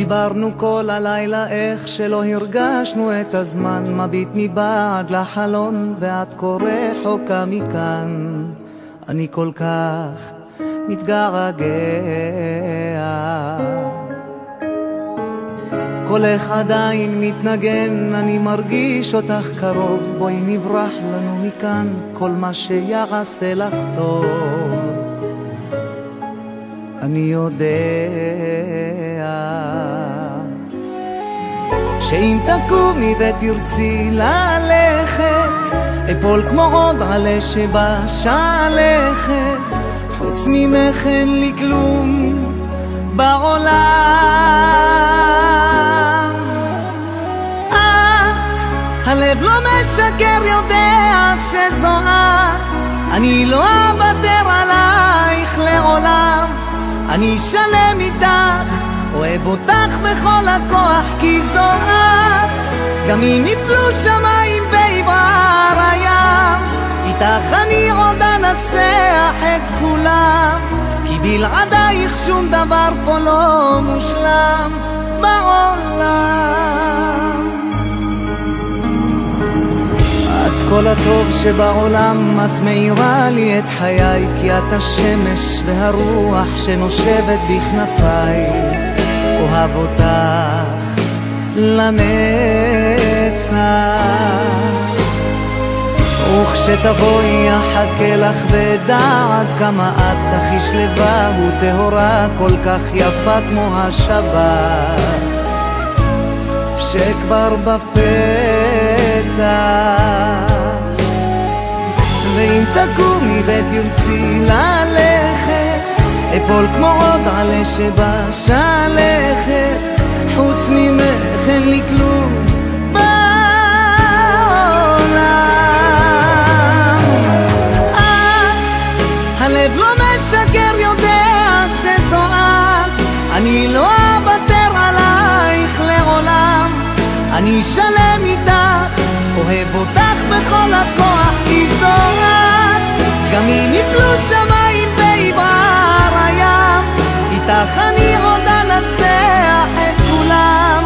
דיברנו כל הלילה איך שלא הרגשנו את הזמן, מביט מבעד לחלון ואת כה רחוקה מכאן. אני כל כך מתגעגע, קולך עדיין מתנגן, אני מרגיש אותך קרוב. בואי נברח לנו מכאן, כל מה שיעשה לך טוב. אני יודע שאם תקומי ותרצי ללכת, אפול כמו עוד עלה שבשלכת. חוץ ממך אין לי כלום בעולם. את, הלב לא משקר, יודע שזו את. אני לא אוותר עלייך לעולם. אני שלם איתך, אוהב אותך בכל הכוח, כי זו את. גם אם יפלו שמיים בעבר הים, איתך אני עוד אנצח את כולם. כי בלעדייך שום דבר פה לא מושלם בעולם. את כל הטוב שבעולם, את מאירה לי את חיי, כי את השמש והרוח שנושבת בכנפיי. אוהב אותך לנצח, וכשתבואי אחכה לך ודעת כמה את הכי שלווה וטהורה, כל כך יפה כמו השבת שכבר בפתח. ואם תקומי ותרצי ללכת, אפול כמו עוד עלה שבשלכת. חוץ ממך אין לי כלום בעולם. הלב לא משקר, יודע שזו את. אני לא אוותר עלייך לעולם. אני שלם איתך, אוהב אותך בכל הכוח, כי זו את. גם אם יפלו שמיים בעבר הים, איתך אני עוד אנצח את כולם.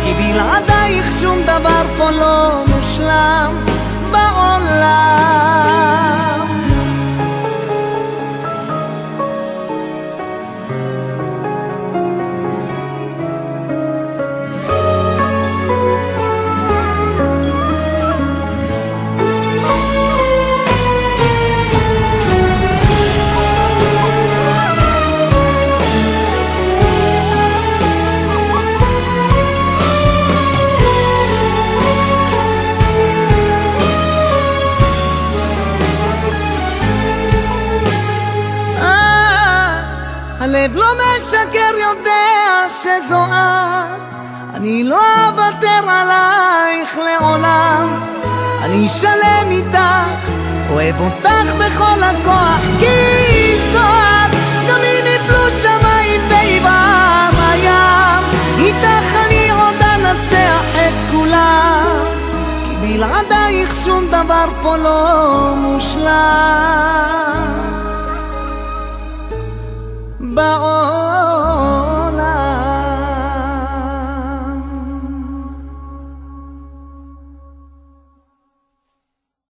כי בלעדייך שום דבר פה לא מושלם בעולם. הלב לא משקר, יודע שזו את. אני לא אוותר עלייך לעולם. אני שלם איתך, אוהב אותך בכל הכוח, כי זו את. גם אם יפלו שמיים בעבר הים, איתך אני עוד אנצח את כולם. כי בלעדייך שום דבר פה לא מושלם.